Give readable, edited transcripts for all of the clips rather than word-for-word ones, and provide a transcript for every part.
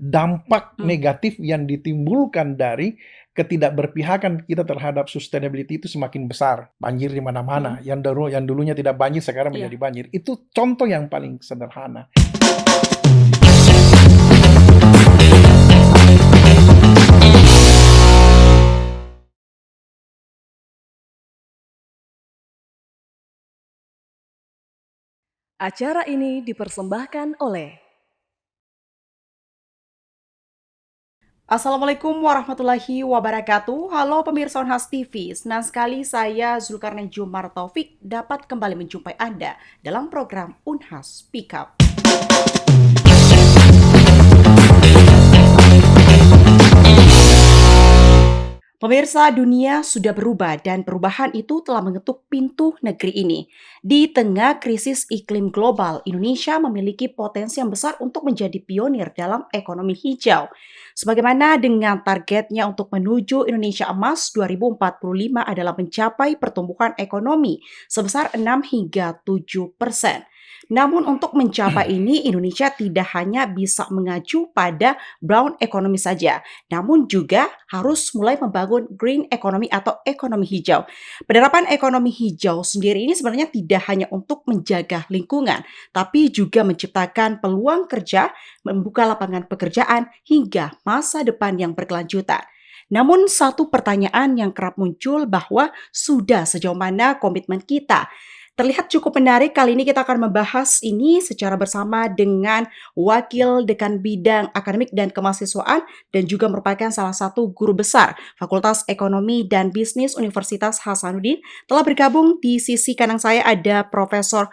dampak negatif yang ditimbulkan dari ketidakberpihakan kita terhadap sustainability itu semakin besar. Banjir di mana-mana. Yang dulunya tidak banjir sekarang menjadi banjir. Itu contoh yang paling sederhana. Acara ini dipersembahkan oleh Assalamualaikum warahmatullahi wabarakatuh. Halo pemirsa Unhas TV. Senang sekali saya Zulkarnain Jumar Taufik dapat kembali menjumpai Anda dalam program Unhas Speak Up. Pemirsa, dunia sudah berubah dan perubahan itu telah mengetuk pintu negeri ini. Di tengah krisis iklim global, Indonesia memiliki potensi yang besar untuk menjadi pionir dalam ekonomi hijau. Sebagaimana dengan targetnya untuk menuju Indonesia Emas 2045 adalah mencapai pertumbuhan ekonomi sebesar 6 hingga 7%. Namun untuk mencapai ini, Indonesia tidak hanya bisa mengacu pada brown economy saja, namun juga harus mulai membangun green economy atau ekonomi hijau. Penerapan ekonomi hijau sendiri ini sebenarnya tidak hanya untuk menjaga lingkungan, tapi juga menciptakan peluang kerja, membuka lapangan pekerjaan, hingga masa depan yang berkelanjutan. Namun satu pertanyaan yang kerap muncul bahwa sudah sejauh mana komitmen kita? Terlihat cukup menarik, kali ini kita akan membahas ini secara bersama dengan Wakil Dekan Bidang Akademik dan Kemahasiswaan dan juga merupakan salah satu guru besar Fakultas Ekonomi dan Bisnis Universitas Hasanuddin. Telah bergabung di sisi kanan saya ada Profesor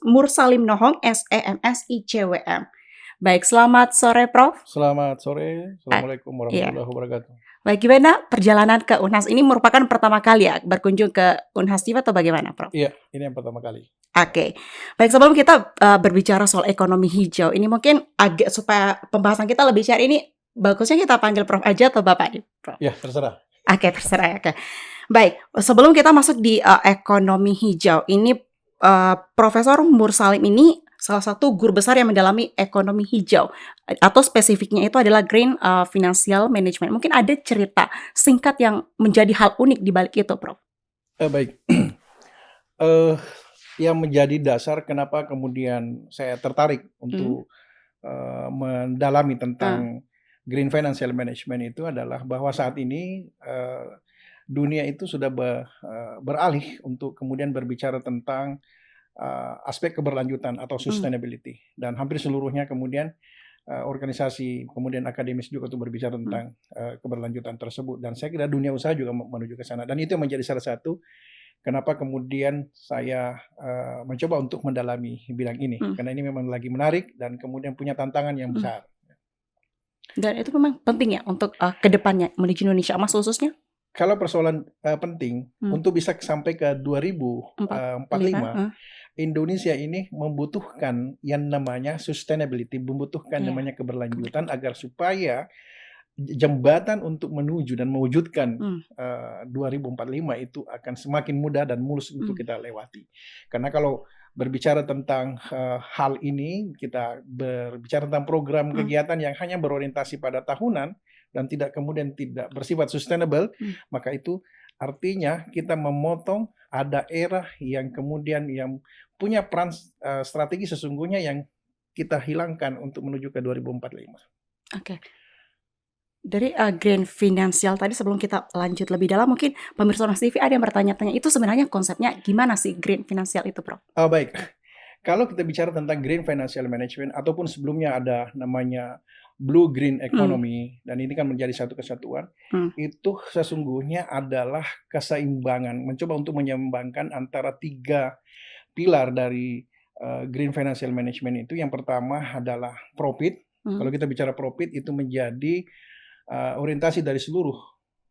Mursalim Nohong, SEMS ICWM. Baik, selamat sore Prof. Selamat sore. Assalamualaikum warahmatullahi wabarakatuh. Baik, gimana perjalanan ke Unhas? Ini merupakan pertama kali ya berkunjung ke Unhas TV atau bagaimana, Prof? Iya, ini yang pertama kali. Oke. Baik, sebelum kita berbicara soal ekonomi hijau, ini mungkin agak supaya pembahasan kita lebih share ini, bagusnya kita panggil Prof aja atau Bapak nih, Prof? Ya, terserah. Oke, terserah ya. Oke. Baik, sebelum kita masuk di ekonomi hijau, ini Profesor Mursalim ini salah satu guru besar yang mendalami ekonomi hijau atau spesifiknya itu adalah Green Financial Management. Mungkin ada cerita singkat yang menjadi hal unik di balik itu, Prof. Baik. Yang menjadi dasar kenapa kemudian saya tertarik untuk mendalami tentang Green Financial Management itu adalah bahwa saat ini dunia itu sudah beralih untuk kemudian berbicara tentang aspek keberlanjutan atau sustainability, dan hampir seluruhnya kemudian organisasi kemudian akademis juga untuk berbicara tentang keberlanjutan tersebut, dan saya kira dunia usaha juga menuju ke sana, dan itu menjadi salah satu kenapa kemudian saya mencoba untuk mendalami bidang ini, karena ini memang lagi menarik dan kemudian punya tantangan yang besar. Dan itu memang penting ya untuk kedepannya menuju Indonesia Emas khususnya? Kalau persoalan penting untuk bisa sampai ke 2045, Indonesia ini membutuhkan yang namanya sustainability, membutuhkan namanya keberlanjutan agar supaya jembatan untuk menuju dan mewujudkan 2045 itu akan semakin mudah dan mulus untuk kita lewati. Karena kalau berbicara tentang hal ini, kita berbicara tentang program kegiatan yang hanya berorientasi pada tahunan dan tidak bersifat sustainable, maka itu artinya kita memotong ada era yang kemudian yang punya peran strategi sesungguhnya yang kita hilangkan untuk menuju ke 2045. Oke. Dari Green Financial tadi, sebelum kita lanjut lebih dalam, mungkin pemirsa Unhas TV ada yang bertanya-tanya, itu sebenarnya konsepnya gimana sih Green Financial itu, Prof? Baik. Kalau kita bicara tentang Green Financial Management, ataupun sebelumnya ada namanya Blue Green Economy, dan ini kan menjadi satu kesatuan, itu sesungguhnya adalah keseimbangan, mencoba untuk menyeimbangkan antara 3 pilar dari Green Financial Management itu. Yang pertama adalah profit. Kalau kita bicara profit itu menjadi orientasi dari seluruh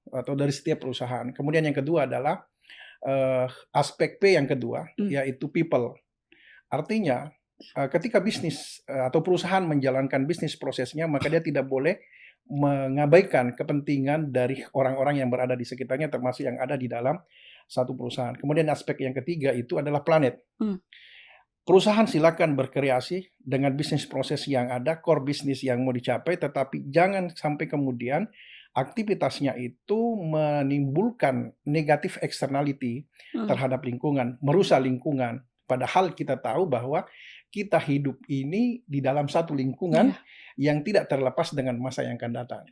atau dari setiap perusahaan. Kemudian yang kedua adalah aspek P yang kedua, yaitu people. Artinya ketika bisnis atau perusahaan menjalankan bisnis prosesnya, maka dia tidak boleh mengabaikan kepentingan dari orang-orang yang berada di sekitarnya, termasuk yang ada di dalam satu perusahaan. Kemudian aspek yang ketiga itu adalah planet. perusahaan silakan berkreasi dengan bisnis proses yang ada, core bisnis yang mau dicapai, tetapi jangan sampai kemudian aktivitasnya itu menimbulkan negatif externality Hmm. terhadap lingkungan, merusak lingkungan. Padahal kita tahu bahwa kita hidup ini di dalam satu lingkungan Iya. yang tidak terlepas dengan masa yang akan datang.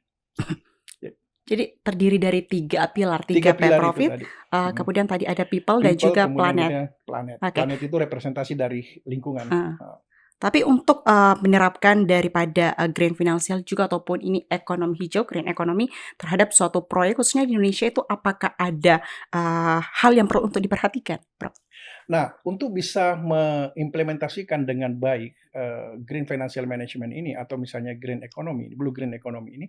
Jadi terdiri dari 3 pilar, 3 3 pilar itu profit, tadi. Mhm. kemudian tadi ada people dan People, juga kemudian planet. planet. Oke. Planet itu representasi dari lingkungan. Tapi untuk menerapkan daripada green financial juga ataupun ini ekonomi hijau, green economy terhadap suatu proyek khususnya di Indonesia itu apakah ada hal yang perlu untuk diperhatikan, Prof? Nah, untuk bisa mengimplementasikan dengan baik green financial management ini atau misalnya green economy, blue green economy ini,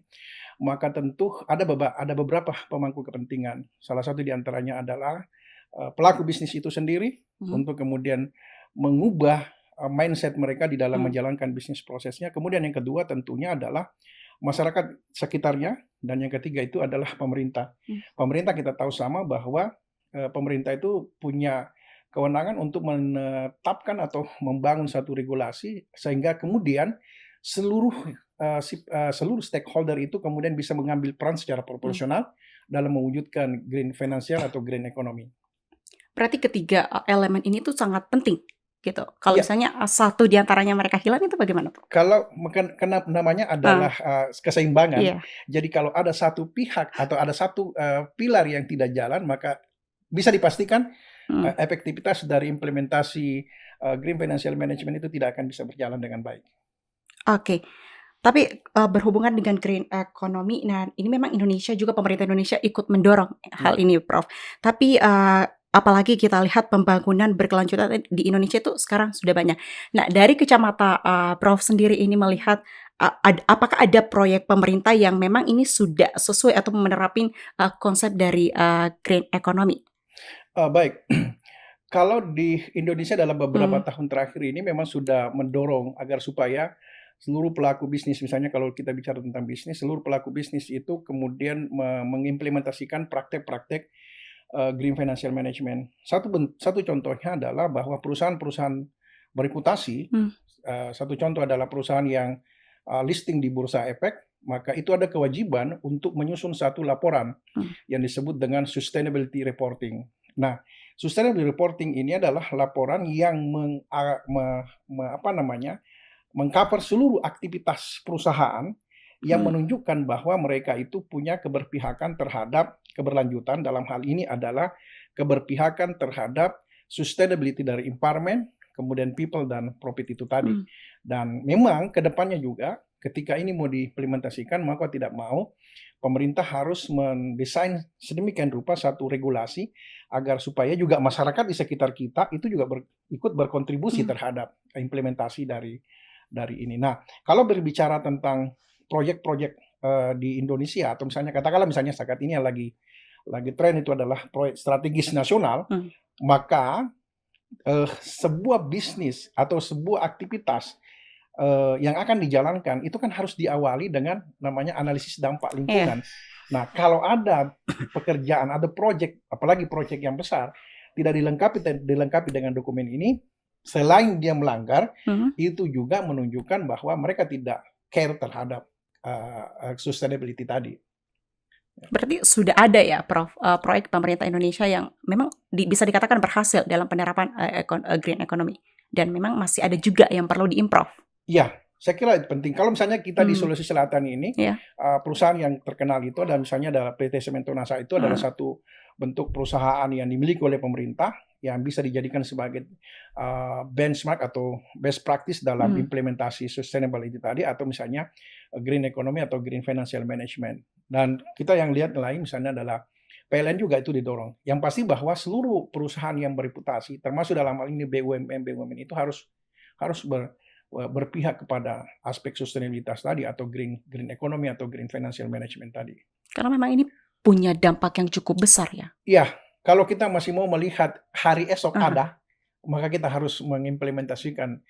maka tentu ada beberapa pemangku kepentingan. Salah satu di antaranya adalah pelaku bisnis itu sendiri untuk kemudian mengubah mindset mereka di dalam menjalankan bisnis prosesnya. Kemudian yang kedua tentunya adalah masyarakat sekitarnya, dan yang ketiga itu adalah pemerintah. Pemerintah kita tahu sama bahwa pemerintah itu punya kewenangan untuk menetapkan atau membangun satu regulasi sehingga kemudian seluruh stakeholder itu kemudian bisa mengambil peran secara proporsional dalam mewujudkan green financial atau green economy. Berarti ketiga elemen ini tuh sangat penting gitu. Kalau Ya. misalnya satu di antaranya mereka hilang itu bagaimana, Prof? Kalau karena namanya adalah keseimbangan, Iya. jadi kalau ada satu pihak atau ada satu pilar yang tidak jalan, maka bisa dipastikan efektivitas dari implementasi green financial management itu tidak akan bisa berjalan dengan baik. Oke. Tapi berhubungan dengan green economy, nah ini memang Indonesia juga pemerintah Indonesia ikut mendorong hal ini, Prof. Tapi apalagi kita lihat pembangunan berkelanjutan di Indonesia itu sekarang sudah banyak. Nah, dari kacamata Prof sendiri ini melihat apakah ada proyek pemerintah yang memang ini sudah sesuai atau menerapin konsep dari green economy? Baik, kalau di Indonesia dalam beberapa tahun terakhir ini memang sudah mendorong agar supaya seluruh pelaku bisnis, misalnya kalau kita bicara tentang bisnis, seluruh pelaku bisnis itu kemudian mengimplementasikan praktek-praktek green financial management. Satu contohnya adalah bahwa perusahaan-perusahaan bereputasi, satu contoh adalah perusahaan yang listing di Bursa Efek, maka itu ada kewajiban untuk menyusun satu laporan yang disebut dengan sustainability reporting. Nah, sustainability reporting ini adalah laporan yang mengcover seluruh aktivitas perusahaan yang menunjukkan bahwa mereka itu punya keberpihakan terhadap keberlanjutan, dalam hal ini adalah keberpihakan terhadap sustainability dari environment, kemudian people dan profit itu tadi. Dan memang ke depannya juga ketika ini mau diimplementasikan, maka tidak mau pemerintah harus mendesain sedemikian rupa satu regulasi agar supaya juga masyarakat di sekitar kita itu juga ikut berkontribusi terhadap implementasi dari ini. Nah, kalau berbicara tentang proyek-proyek di Indonesia atau misalnya katakanlah misalnya saat ini yang lagi tren itu adalah proyek strategis nasional, maka sebuah bisnis atau sebuah aktivitas yang akan dijalankan itu kan harus diawali dengan namanya analisis dampak lingkungan. Nah, kalau ada pekerjaan, ada proyek, apalagi proyek yang besar, tidak dilengkapi dengan dokumen ini, selain dia melanggar, itu juga menunjukkan bahwa mereka tidak care terhadap sustainability tadi. Berarti sudah ada ya, Prof, proyek pemerintah Indonesia yang memang bisa dikatakan berhasil dalam penerapan green economy, dan memang masih ada juga yang perlu diimprove. Iya, saya kira itu penting. Kalau misalnya kita di Sulawesi Selatan ini, perusahaan yang terkenal itu dan misalnya adalah PT Semento Nasa itu adalah satu bentuk perusahaan yang dimiliki oleh pemerintah yang bisa dijadikan sebagai benchmark atau best practice dalam implementasi sustainability tadi, atau misalnya green economy atau green financial management. Dan kita yang lihat lain misalnya adalah PLN juga itu didorong. Yang pasti bahwa seluruh perusahaan yang bereputasi, termasuk dalam hal ini BUMN itu harus berpihak kepada aspek sustainabilitas tadi atau green economy atau green financial management tadi. Karena memang ini punya dampak yang cukup besar ya. Iya, kalau kita masih mau melihat hari esok ada, maka kita harus mengimplementasikan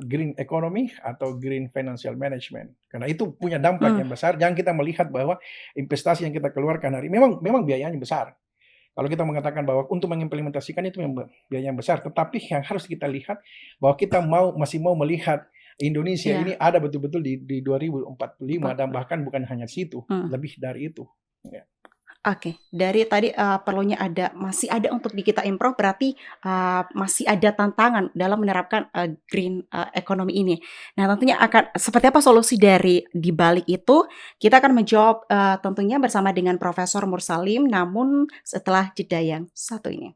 green economy atau green financial management. Karena itu punya dampak yang besar. Jangan kita melihat bahwa investasi yang kita keluarkan hari memang biayanya besar. Kalau kita mengatakan bahwa untuk mengimplementasikan itu biaya yang besar, tetapi yang harus kita lihat bahwa kita masih mau melihat Indonesia ini ada betul-betul di 2045 dan bahkan bukan hanya situ, lebih dari itu. Ya. Oke, dari tadi perlunya masih ada untuk di kita improve, berarti masih ada tantangan dalam menerapkan green economy ini. Nah, tentunya akan seperti apa solusi dari di balik itu? Kita akan menjawab tentunya bersama dengan Profesor Mursalim, namun setelah jeda yang satu ini.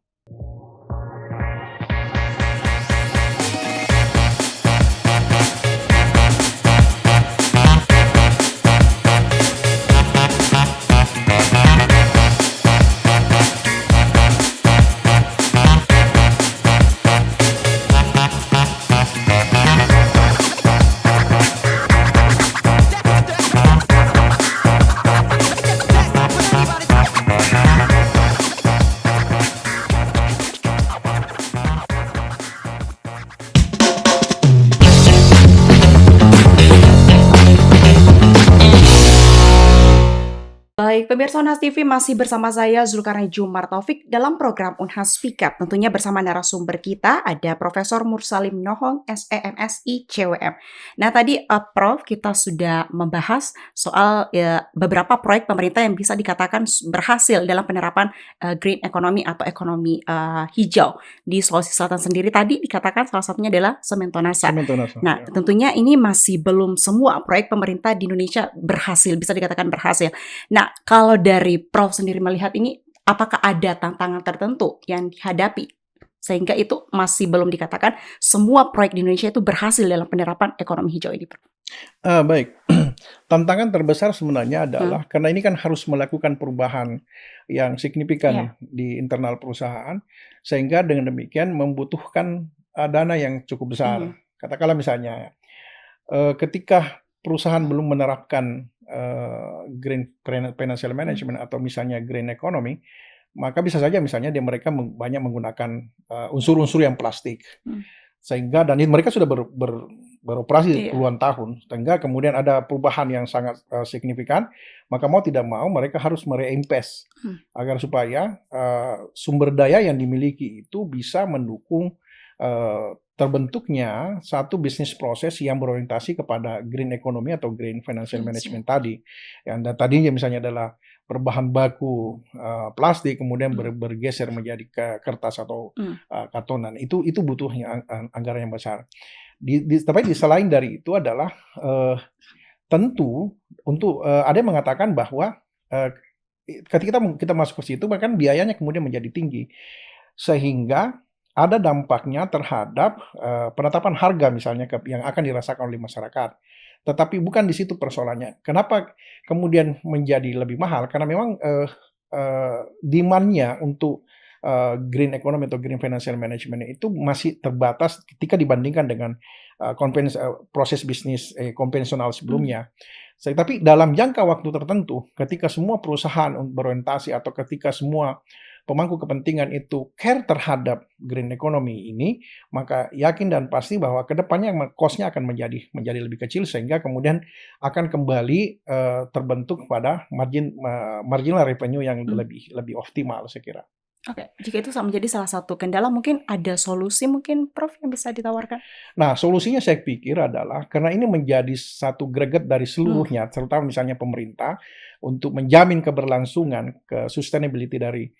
Baik, pemirsa Unhas TV masih bersama saya Zulkarnain Jumar Taufik dalam program Unhas Speak Up. Tentunya bersama narasumber kita ada Profesor Mursalim Nohong, SEMSI CWM. Nah, tadi Prof kita sudah membahas soal beberapa proyek pemerintah yang bisa dikatakan berhasil dalam penerapan green economy atau ekonomi hijau. Di Sulawesi Selatan sendiri tadi dikatakan salah satunya adalah Sementonasa. Nah, tentunya ini masih belum semua proyek pemerintah di Indonesia bisa dikatakan berhasil. Nah, kalau dari Prof sendiri melihat ini, apakah ada tantangan tertentu yang dihadapi sehingga itu masih belum dikatakan semua proyek di Indonesia itu berhasil dalam penerapan ekonomi hijau ini, Prof? Baik, tantangan terbesar sebenarnya adalah karena ini kan harus melakukan perubahan yang signifikan di internal perusahaan, sehingga dengan demikian membutuhkan dana yang cukup besar. Katakanlah misalnya, ketika perusahaan belum menerapkan green financial management atau misalnya green economy, maka bisa saja misalnya mereka banyak menggunakan unsur-unsur yang plastik, sehingga dan mereka sudah beroperasi puluhan tahun, sehingga kemudian ada perubahan yang sangat signifikan, maka mau tidak mau mereka harus mereinvest agar supaya sumber daya yang dimiliki itu bisa mendukung terbentuknya satu bisnis proses yang berorientasi kepada green economy atau green financial management tadi. Yang tadinya misalnya adalah berbahan baku plastik, kemudian bergeser menjadi kertas atau kartonan. Itu butuhnya anggaran yang besar. Tapi selain dari itu adalah tentu untuk ada yang mengatakan bahwa ketika kita masuk ke situ, bahkan biayanya kemudian menjadi tinggi, sehingga ada dampaknya terhadap penetapan harga misalnya yang akan dirasakan oleh masyarakat. Tetapi bukan di situ persoalannya. Kenapa kemudian menjadi lebih mahal? Karena memang demand-nya untuk green economy atau green financial management itu masih terbatas ketika dibandingkan dengan proses bisnis konvensional sebelumnya. Tapi dalam jangka waktu tertentu, ketika semua perusahaan berorientasi atau ketika semua pemangku kepentingan itu care terhadap green economy ini, maka yakin dan pasti bahwa kedepannya cost-nya akan menjadi lebih kecil, sehingga kemudian akan kembali terbentuk pada marginal revenue yang lebih optimal, saya kira. Oke, jika itu menjadi salah satu kendala, mungkin ada solusi mungkin Prof yang bisa ditawarkan? Nah, solusinya saya pikir adalah karena ini menjadi satu greget dari seluruhnya, terutama misalnya pemerintah, untuk menjamin keberlangsungan, sustainability dari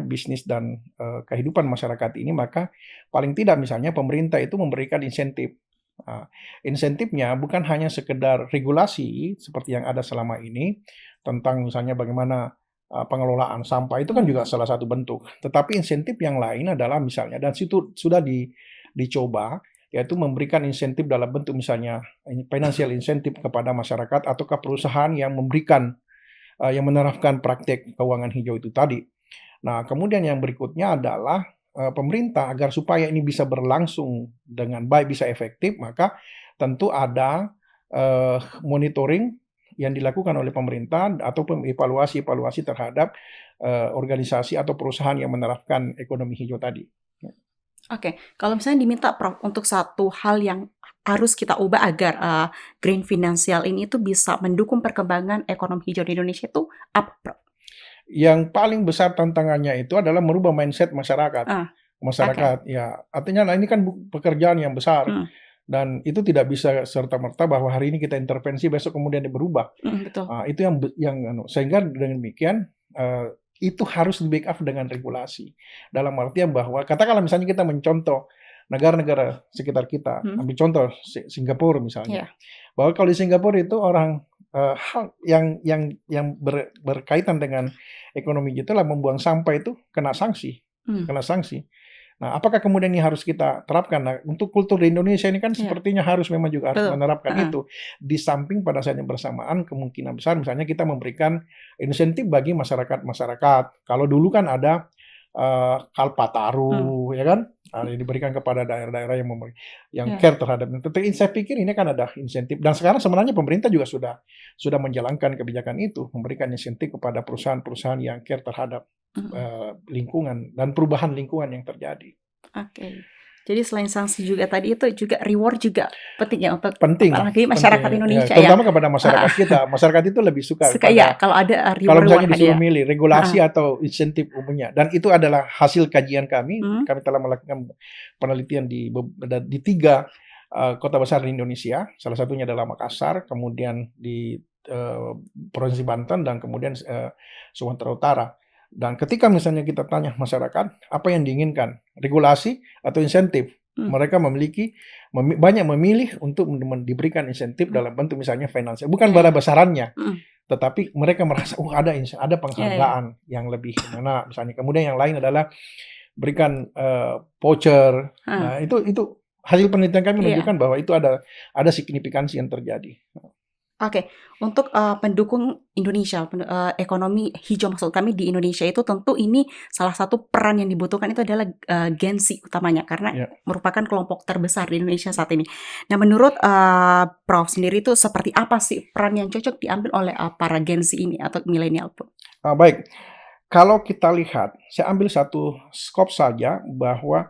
bisnis dan kehidupan masyarakat ini, maka paling tidak misalnya pemerintah itu memberikan insentif. Insentifnya bukan hanya sekedar regulasi seperti yang ada selama ini tentang misalnya bagaimana pengelolaan sampah, itu kan juga salah satu bentuk. Tetapi insentif yang lain adalah misalnya, dan situ sudah dicoba, yaitu memberikan insentif dalam bentuk misalnya financial insentif kepada masyarakat atau ke perusahaan yang yang menerapkan praktek keuangan hijau itu tadi. Nah, kemudian yang berikutnya adalah pemerintah agar supaya ini bisa berlangsung dengan baik, bisa efektif, maka tentu ada monitoring yang dilakukan oleh pemerintah ataupun evaluasi terhadap organisasi atau perusahaan yang menerapkan ekonomi hijau tadi. Oke, kalau misalnya diminta Prof untuk satu hal yang harus kita ubah agar green financial ini itu bisa mendukung perkembangan ekonomi hijau di Indonesia, itu apa, Prof? Yang paling besar tantangannya itu adalah merubah mindset masyarakat. Ah, Masyarakat, ya artinya ini kan pekerjaan yang besar Hmm. dan itu tidak bisa serta-merta bahwa hari ini kita intervensi besok kemudian dia berubah. Betul. Itu yang sehingga dengan demikian itu harus di-backup dengan regulasi. Dalam artian bahwa katakanlah misalnya kita mencontoh negara-negara sekitar kita, ambil contoh Singapura misalnya. Yeah. Bahwa kalau di Singapura itu orang hal yang berkaitan dengan ekonomi itulah membuang sampah itu kena sanksi. Kena sanksi. Nah, apakah kemudian ini harus kita terapkan? Nah, untuk kultur di Indonesia ini kan sepertinya harus memang juga harus menerapkan itu. Di samping pada saat yang bersamaan kemungkinan besar misalnya kita memberikan insentif bagi masyarakat-masyarakat. Kalau dulu kan ada Kalpataru, ya kan? Yang diberikan kepada daerah-daerah yang care terhadap itu. Saya pikir ini kan ada insentif dan sekarang sebenarnya pemerintah juga sudah menjalankan kebijakan itu, memberikan insentif kepada perusahaan-perusahaan yang care terhadap lingkungan dan perubahan lingkungan yang terjadi. Oke. Jadi selain sanksi juga tadi itu juga reward juga penting ya untuk apalagi masyarakat Indonesia ya. Terutama kepada masyarakat kita. Masyarakat itu lebih suka ya kalau ada reward. Kalau misalnya disuruh milih regulasi atau insentif umumnya. Dan itu adalah hasil kajian kami. Kami telah melakukan penelitian di 3 kota besar di Indonesia. Salah satunya adalah Makassar, kemudian di Provinsi Banten dan kemudian Sumatera Utara. Dan ketika misalnya kita tanya masyarakat apa yang diinginkan, regulasi atau insentif, mereka banyak memilih untuk diberikan insentif dalam bentuk misalnya finansial, bukan pada besarannya, tetapi mereka merasa ada penghargaan yang lebih mana misalnya. Kemudian yang lain adalah berikan voucher. Nah, itu hasil penelitian kami menunjukkan bahwa itu ada signifikansi yang terjadi. Oke, untuk pendukung Indonesia, ekonomi hijau maksud kami di Indonesia itu tentu ini salah satu peran yang dibutuhkan itu adalah Gen Z utamanya karena merupakan kelompok terbesar di Indonesia saat ini. Nah, menurut Prof sendiri itu seperti apa sih peran yang cocok diambil oleh para Gen Z ini atau milenial pun? Baik, kalau kita lihat, saya ambil satu skop saja bahwa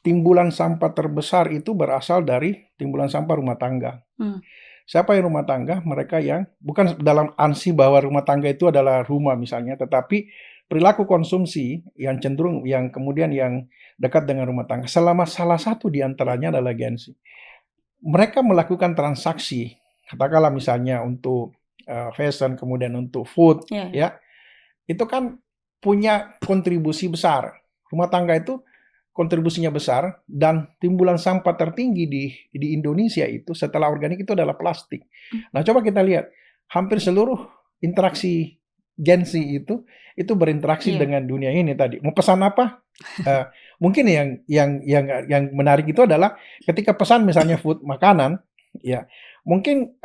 timbulan sampah terbesar itu berasal dari timbulan sampah rumah tangga. Siapa yang rumah tangga? Mereka yang bukan dalam ansi bahwa rumah tangga itu adalah rumah misalnya, tetapi perilaku konsumsi yang cenderung yang kemudian yang dekat dengan rumah tangga. Selama salah satu di antaranya adalah Gen Z. Mereka melakukan transaksi, katakanlah misalnya untuk fashion, kemudian untuk food, ya, itu kan punya kontribusi besar. Rumah tangga itu kontribusinya besar dan timbulan sampah tertinggi di Indonesia itu setelah organik itu adalah plastik. Nah, coba kita lihat hampir seluruh interaksi Gen Z itu berinteraksi dengan dunia ini tadi. Mau pesan apa? Mungkin yang menarik itu adalah ketika pesan misalnya food makanan, ya mungkin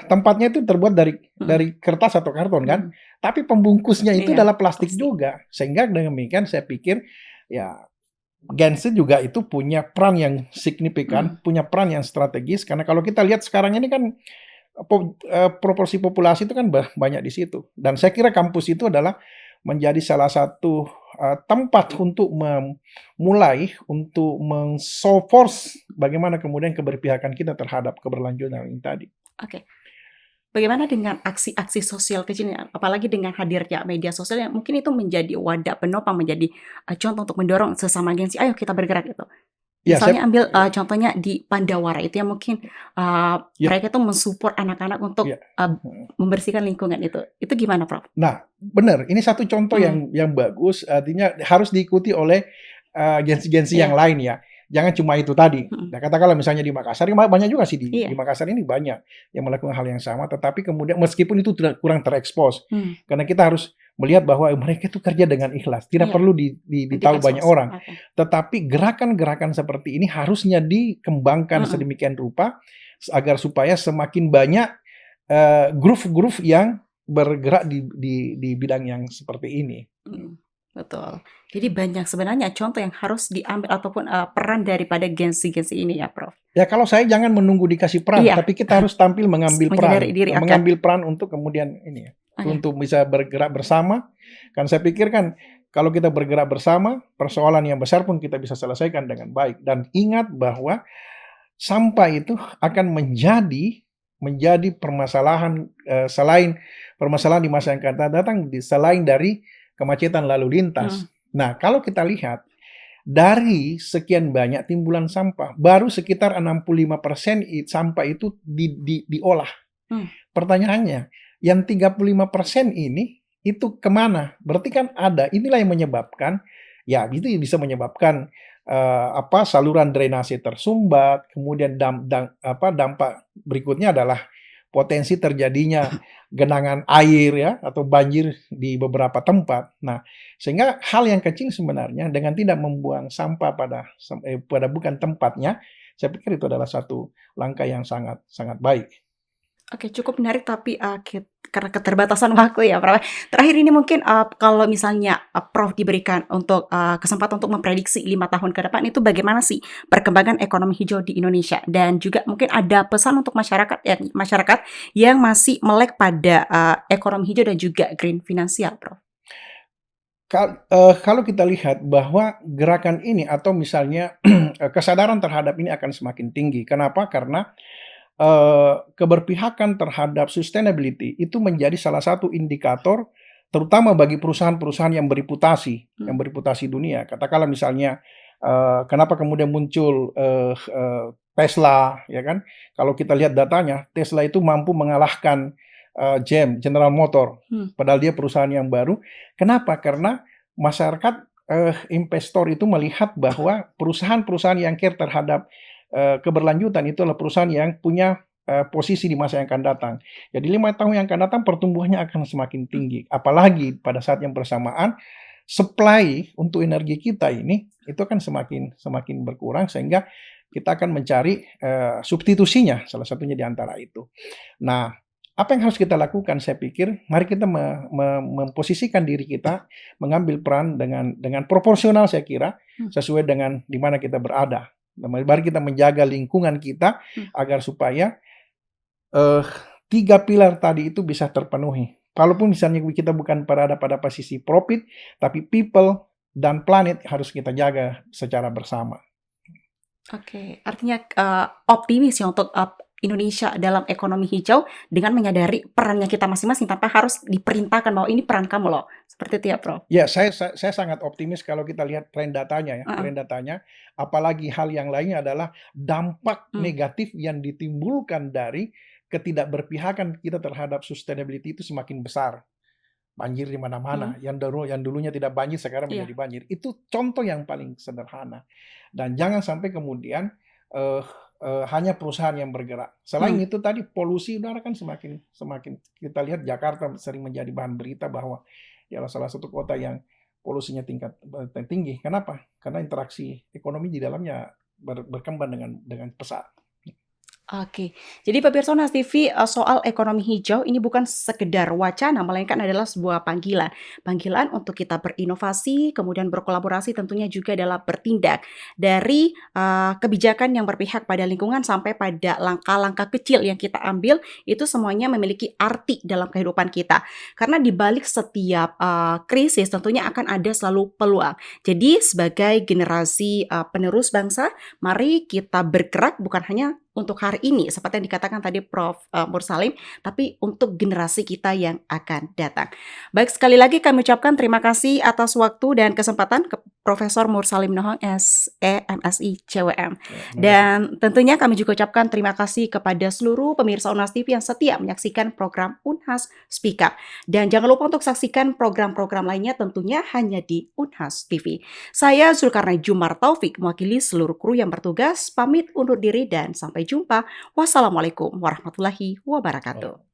tempatnya itu terbuat dari kertas atau karton kan, tapi pembungkusnya itu adalah plastik juga. Sehingga dengan demikian saya pikir ya Gen Z juga itu punya peran yang signifikan, punya peran yang strategis, karena kalau kita lihat sekarang ini kan proporsi populasi itu kan banyak di situ. Dan saya kira kampus itu adalah menjadi salah satu tempat untuk memulai, untuk force bagaimana kemudian keberpihakan kita terhadap keberlanjutan ini tadi. Oke. Bagaimana dengan aksi-aksi sosial kecil, apalagi dengan hadirnya media sosial yang mungkin itu menjadi wadah penopang, menjadi contoh untuk mendorong sesama Gen Z, ayo kita bergerak gitu. Misalnya ambil contohnya di Pandawara itu yang mungkin mereka itu mensupport anak-anak untuk membersihkan lingkungan itu. Itu gimana, Prof? Nah, benar. Ini satu contoh yang bagus, artinya harus diikuti oleh Gen Z yang lain ya. Jangan cuma itu tadi. Nah, katakanlah misalnya di Makassar, banyak juga sih di Makassar ini banyak yang melakukan hal yang sama, tetapi kemudian meskipun itu kurang terekspos, karena kita harus melihat bahwa mereka itu kerja dengan ikhlas, tidak perlu ditahu banyak orang. Tetapi gerakan-gerakan seperti ini harusnya dikembangkan sedemikian rupa agar supaya semakin banyak grup-grup yang bergerak di bidang yang seperti ini. Betul. Jadi banyak sebenarnya contoh yang harus diambil ataupun peran daripada Gen Z ini ya, Prof. Ya kalau saya jangan menunggu dikasih peran, tapi kita harus tampil mengambil peran untuk kemudian ini ya, untuk bisa bergerak bersama. Kan saya pikir kan kalau kita bergerak bersama, persoalan yang besar pun kita bisa selesaikan dengan baik. Dan ingat bahwa sampah itu akan menjadi menjadi permasalahan selain permasalahan di masa yang akan datang, selain dari kemacetan lalu lintas. Nah, kalau kita lihat dari sekian banyak timbulan sampah, baru sekitar 65% sampah itu diolah. Pertanyaannya, yang 35% ini itu kemana? Berarti kan inilah yang menyebabkan, ya itu bisa menyebabkan saluran drainase tersumbat, kemudian dampak berikutnya adalah potensi terjadinya genangan air ya atau banjir di beberapa tempat. Nah, sehingga hal yang kecil sebenarnya dengan tidak membuang sampah pada bukan tempatnya, saya pikir itu adalah satu langkah yang sangat sangat baik. Oke, cukup menarik tapi karena keterbatasan waktu ya, Prof. Terakhir ini mungkin kalau misalnya Prof diberikan untuk kesempatan untuk memprediksi 5 tahun ke depan itu bagaimana sih perkembangan ekonomi hijau di Indonesia, dan juga mungkin ada pesan untuk masyarakat yang masih melek pada ekonomi hijau dan juga green finansial, Prof. Kalau kita lihat bahwa gerakan ini atau misalnya kesadaran terhadap ini akan semakin tinggi. Kenapa? Karena keberpihakan terhadap sustainability itu menjadi salah satu indikator terutama bagi perusahaan-perusahaan yang bereputasi dunia. Katakanlah misalnya kenapa kemudian muncul Tesla, ya kan? Kalau kita lihat datanya, Tesla itu mampu mengalahkan General Motor, padahal dia perusahaan yang baru. Kenapa? Karena masyarakat investor itu melihat bahwa perusahaan-perusahaan yang care terhadap keberlanjutan itu adalah perusahaan yang punya posisi di masa yang akan datang. Jadi 5 tahun yang akan datang pertumbuhannya akan semakin tinggi. Apalagi pada saat yang bersamaan supply untuk energi kita ini itu akan semakin berkurang, sehingga kita akan mencari substitusinya, salah satunya di antara itu. Nah, apa yang harus kita lakukan? Saya pikir mari kita memposisikan diri kita, mengambil peran dengan proporsional, saya kira sesuai dengan di mana kita berada. Mari kita menjaga lingkungan kita agar supaya 3 pilar tadi itu bisa terpenuhi. Walaupun misalnya kita bukan berada pada posisi profit, tapi people dan planet harus kita jaga secara bersama. Oke, artinya optimis ya untuk Indonesia dalam ekonomi hijau dengan menyadari perannya kita masing-masing tanpa harus diperintahkan bahwa ini peran kamu loh. Seperti itu ya, Prof. Ya, saya sangat optimis kalau kita lihat tren datanya ya. Tren datanya, apalagi hal yang lainnya adalah dampak negatif yang ditimbulkan dari ketidakberpihakan kita terhadap sustainability itu semakin besar. Banjir di mana-mana, yang dulunya tidak banjir sekarang menjadi banjir. Itu contoh yang paling sederhana. Dan jangan sampai kemudian hanya perusahaan yang bergerak. Selain itu tadi polusi udara kan semakin kita lihat Jakarta sering menjadi bahan berita bahwa ialah salah satu kota yang polusinya tingkat tinggi. Kenapa? Karena interaksi ekonomi di dalamnya berkembang dengan pesat. Oke, jadi pemirsa Unas TV, soal ekonomi hijau ini bukan sekedar wacana, melainkan adalah sebuah panggilan. Panggilan untuk kita berinovasi, kemudian berkolaborasi, tentunya juga dalam bertindak. Dari kebijakan yang berpihak pada lingkungan sampai pada langkah-langkah kecil yang kita ambil, itu semuanya memiliki arti dalam kehidupan kita. Karena di balik setiap krisis tentunya akan ada selalu peluang. Jadi sebagai generasi penerus bangsa, mari kita bergerak bukan hanya untuk hari ini, seperti yang dikatakan tadi Prof. Mursalim, tapi untuk generasi kita yang akan datang. Baik, sekali lagi kami ucapkan terima kasih atas waktu dan kesempatan ke Profesor Mursalim Nohong, SE, MSI, CWM. Dan tentunya kami juga ucapkan terima kasih kepada seluruh pemirsa Unas TV yang setia menyaksikan program Unhas Speak Up. Dan jangan lupa untuk saksikan program-program lainnya tentunya hanya di Unhas TV. Saya Zulkarnain Jumar Taufik, mewakili seluruh kru yang bertugas, pamit undur diri dan sampai jumpa. Wassalamualaikum warahmatullahi wabarakatuh.